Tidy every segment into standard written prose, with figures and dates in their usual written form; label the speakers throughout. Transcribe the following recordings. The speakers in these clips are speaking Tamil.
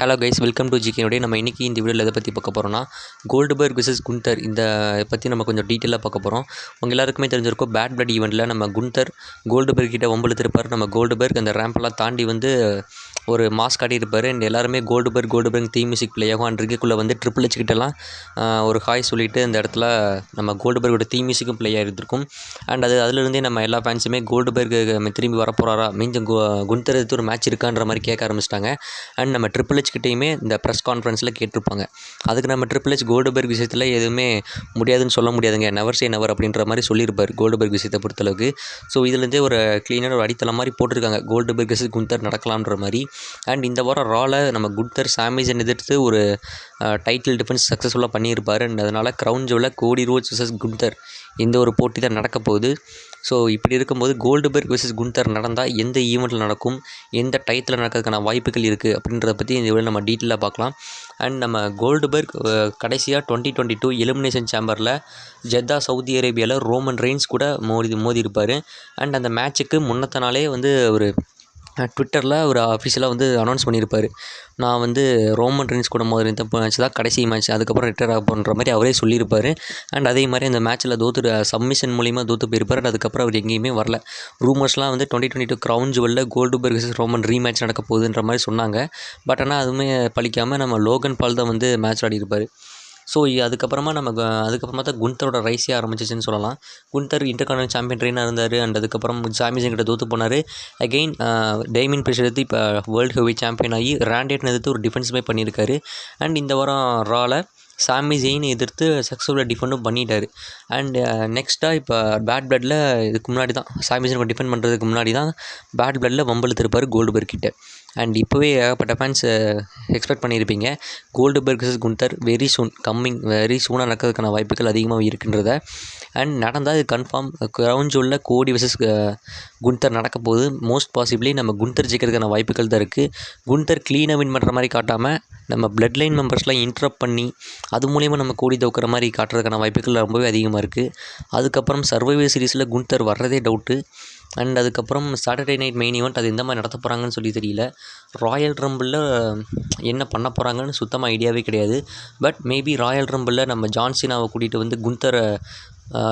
Speaker 1: ஹலோ கைஸ், வெல்கம் டு ஜிகேனுடைய. நம்ம இன்றைக்கி இந்த வீடியோவில் எதை பற்றி பார்க்க போகிறோம்னா, கோல்டுபர்க் விசஸ் குந்தர் இந்த பற்றி நம்ம கொஞ்சம் டீட்டெயிலாக பார்க்க போகிறோம். உங்கள் எல்லாருக்குமே தெரிஞ்சிருக்கும், பேட் பிளட் ஈவெண்ட்டில் நம்ம குந்தர் கோல்டுபர்க் கிட்ட வம்பிழுத்திருப்பார். நம்ம கோல்டுபர்க் அந்த ரேம்பெல்லாம் தாண்டி வந்து ஒரு மாஸ் காட்டியிருப்பார். அண்ட் எல்லாருமே கோல்டுபர்க் தீம் மியூசிக் ப்ளே ஆகும். அண்ட் ரிக்குள்ளே வந்து ட்ரிபிள் ஹெச் கிட்டலாம் ஒரு ஹாய் சொல்லிவிட்டு இந்த இடத்துல நம்ம கோல்டுபர்கோட தீம் மியூசிக்கும் ப்ளே ஆகிருக்கும். அண்ட் அதிலிருந்தே நம்ம எல்லா ஃபேன்ஸுமே கோல்டுபர்க் திரும்பி வரப்போகிறாரா, மீண்டும் குந்தர் எடுத்து ஒரு மேட்ச் இருக்கான்ற மாதிரி கேட்க ஆரம்பிச்சிட்டாங்க. அண்ட் நம்ம ட்ரிபிள் ஹெச் கிட்டேயுமே இந்த ப்ரெஸ் கான்ஃபரன்ஸில் கேட்டிருப்பாங்க. அதுக்கு நம்ம ட்ரிபிள் ஹெச் கோல்டுபர்க் விஷயத்தில் எதுவுமே முடியாதுன்னு சொல்ல முடியாதுங்க, நெவர் சே நெவர் அப்படின்ற மாதிரி சொல்லியிருப்பார் கோல்டுபர்க் விஷயத்தை பொறுத்தளவுக்கு. ஸோ இதுலேருந்தே ஒரு க்ளீனாக ஒரு அடித்தளம் மாதிரி போட்டிருக்காங்க, கோல்டுபர்க் விசஸ் குந்தர் நடக்கலாம்ன்ற மாதிரி. அண்ட் இந்த வாரம் ராவில் நம்ம குந்தர் சாமிஸை எதிர்த்து ஒரு டைட்டில் டிஃபென்ஸ் சக்ஸஸ்ஃபுல்லாக பண்ணியிருப்பார். அண்ட் அதனால் க்ரௌன் ஜுவலில் கோடி ரோட்ஸ் விசஸ் குந்தர் இந்த ஒரு போட்டி தான் நடக்க போகுது. ஸோ இப்படி இருக்கும்போது கோல்டுபர்க் விசஸ் குந்தர் நடந்தால் எந்த ஈவெண்ட்டில் நடக்கும், எந்த டயத்தில் நடக்கிறதுக்கான வாய்ப்புகள் இருக்குது அப்படின்றத பற்றி இந்த வீடியோ நம்ம டீட்டெயிலாக பார்க்கலாம். அண்ட் நம்ம கோல்டுபர்க் கடைசியாக 2022 எலிமினேஷன் சேம்பரில் ஜெத்தா சவுதி அரேபியாவில் ரோமன் ரெயின்ஸ் கூட மோதி இருப்பார். அண்ட் அந்த மேட்ச்சுக்கு முன்னத்த நாளே வந்து ஒரு ட்விட்டரில் ஒரு அஃபிஷியலாக வந்து அனௌன்ஸ் பண்ணியிருப்பார், நான் வந்து ரோமன் ரெயின்ஸ் கூட இந்த மேட்ச் தான் கடைசி மேட்ச், அதுக்கப்புறம் ரிட்டையர் ஆக போன்ற மாதிரி அவரே சொல்லியிருப்பார். அண்ட் அதே மாதிரி அந்த மேட்ச்சில் சப்மிஷன் மூலிமா தோற்று போயிருப்பார். அண்ட் அதுக்கப்புறம் அவர் எங்கேயுமே வரல. ரூமர்ஸ்லாம் வந்து 2022 crown ஜுவலில் Goldberg versus Roman rematch நடக்க போகுதுன்ற மாதிரி சொன்னாங்க. பட் ஆனால் அதுவுமே பழிக்காமல் நம்ம லோகன் பால் தான் வந்து மேட்ச் ஆடியிருப்பார். ஸோ அதுக்கப்புறமா தான் குந்தரோட ரைஸே ஆரம்பிச்சிச்சுன்னு சொல்லலாம். குந்தர் இன்டர்கான்டினென்டல் சாம்பியன் ட்ரெயினாக இருந்தார். அண்ட் அதுக்கப்புறம் சாமிசன் கிட்ட தோற்று போனார். அகெயின் டேமியன் பிரிஷ் எடுத்து இப்போ வேர்ல்டு ஹெவி சாம்பியன் ஆகி ரேண்டேட்னு எதிர்த்து ஒரு டிஃபென்ஸுமே பண்ணியிருக்காரு. அண்ட் இந்த வாரம் ராவில் சாமி ஜெயின் எதிர்த்து சக்ஸஸ்ஃபுல்லாக டிஃபெண்டும் பண்ணிட்டார். அண்ட் நெக்ஸ்ட்டாக இப்போ பேட் பிளட்டில் இதுக்கு முன்னாடி தான் சாமி ஜெயின் டிஃபெண்ட் பண்ணுறதுக்கு முன்னாடி தான் பேட் பிளட்டில் வம்பிழுத்திருப்பார் கோல்டுபர்க் கிட்ட. அண்ட் இப்போவே ஏகப்பட்ட ஃபேன்ஸ் எக்ஸ்பெக்ட் பண்ணியிருப்பீங்க, கோல்டுபர்க் விசஸ் குந்தர் வெரி சூனாக நடக்கிறதுக்கான வாய்ப்புகள் அதிகமாக இருக்கின்றத. அண்ட் நடந்தால் இது கன்ஃபார்ம் க்ரௌன் ஜுவலில் கோடி விசஸ் குந்தர் நடக்க போகுது. மோஸ்ட் பாசிபிளி நம்ம குந்தர் ஜெயிக்கிறதுக்கான வாய்ப்புகள் தான் இருக்குது. குந்தர் க்ளீனாக வின் பண்ணுற மாதிரி காட்டாமல் நம்ம பிளட் லைன் மெம்பர்ஸ்லாம் இன்ட்ரப்ட் பண்ணி அது மூலிமா நம்ம கோடி தோக்கிற மாதிரி காட்டுறதுக்கான வாய்ப்புகள் ரொம்பவே அதிகமாக இருக்குது. அதுக்கப்புறம் சர்வைவர் சீரீஸில் குந்தர் வர்றதே டவுட்டு. அண்ட் அதுக்கப்புறம் சாட்டர்டே நைட் மெயின் ஈவெண்ட் அது எந்த மாதிரி நடத்த போகிறாங்கன்னு சொல்லி தெரியல. ராயல் ரம்பிளில் என்ன பண்ண போகிறாங்கன்னு சுத்தமாக ஐடியாவே கிடையாது. பட் மேபி ராயல் ரம்பிளில் நம்ம ஜான்சினாவை கூட்டிகிட்டு வந்து குந்தரை,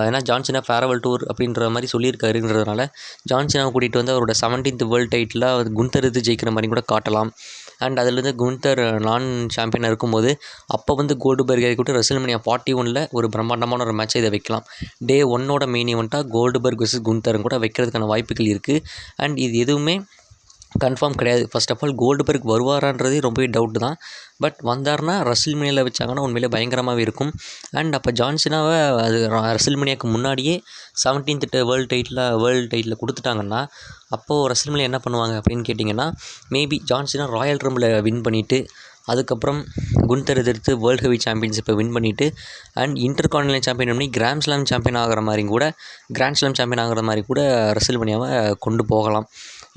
Speaker 1: ஏன்னா ஜான்சினா ஃபேர்வெல் டூர் அப்படின்ற மாதிரி சொல்லியிருக்காருன்றதுனால ஜான்சினாவை கூட்டிகிட்டு வந்து அவரோட 17th வேர்ல்டு டைட்டிலாக குந்தர் எடுத்து ஜெயிக்கிற மாதிரி கூட காட்டலாம். அண்ட் அதுலேருந்து குந்தர் நான் சாம்பியனாக இருக்கும்போது அப்போ வந்து கோல்டுபர்க் கூட ரெஸ்ல்மேனியா 41 ஒரு பிரம்மாண்டமான ஒரு மேட்சை இதை வைக்கலாம். டே 1 மெயின் ஈவெண்ட்டாக கோல்டுபர்க் விசஸ் குந்தர் கூட வைக்கிறதுக்கான வாய்ப்புகள் இருக்குது. அண்ட் இது எதுவுமே கன்ஃபார்ம் கிடையாது. ஃபர்ஸ்ட் ஆஃப் ஆல் கோல்டுபர்க் வருவாரான்றதே ரொம்பவே டவுட்டு தான். பட் வந்தார்னா ரெஸ்ல்மேனியாவில் வச்சாங்கன்னா உண்மையிலே பயங்கரமாகவே இருக்கும். அண்ட் அப்போ ஜான்சினாவை அது ரெஸ்ல்மேனியாவுக்கு முன்னாடியே 17th வேர்ல்டு டைட்டில் கொடுத்துட்டாங்கன்னா அப்போது ரெஸ்ல்மேனியா என்ன பண்ணுவாங்க அப்படின்னு கேட்டிங்கன்னா, மேபி ஜான்சினா ராயல் ரம்பில் வின் பண்ணிவிட்டு அதுக்கப்புறம் குந்தர் எதிர்த்து வேர்ல்டு ஹெவி சாம்பியன்ஷிப்பை வின் பண்ணிவிட்டு அண்ட் இன்டர்கான்டினென்டல் சாம்பியன் பண்ணி கிராண்ட் ஸ்லாம் சாம்பியன் ஆகிற மாதிரி கூட ரெஸ்ல்மேனியாவை கொண்டு போகலாம்.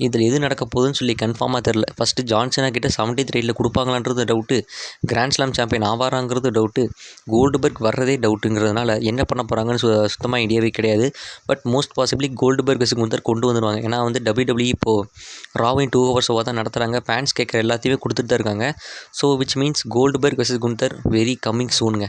Speaker 1: இதில் எது நடக்க போகுதுன்னு சொல்லி கன்ஃபார்மாக தெரில. ஃபஸ்ட்டு ஜான்சனா கிட்ட 17th டைட்டில் கொடுப்பாங்களான்றது டவுட்டு, கிராண்ட் ஸ்லாம் சாம்பியன் ஆவாராங்கிறது டவுட்டு, கோல்டுபர்க் வர்றதே டவுட்டுங்கிறதுனால என்ன பண்ண போகிறாங்கன்னு சுத்தமாக ஐடியாவே கிடையாது. But most possibly Goldberg versus Gunther கொண்டு வந்துடுவாங்க. ஏன்னா வந்து WWE இப்போது ராவின் 2 hours தான் நடத்துகிறாங்க. ஃபேன்ஸ் கேட்குற எல்லாத்தையுமே கொடுத்துட்டு தான் இருக்காங்க. So which means Goldberg versus Gunther very coming சூனுங்க.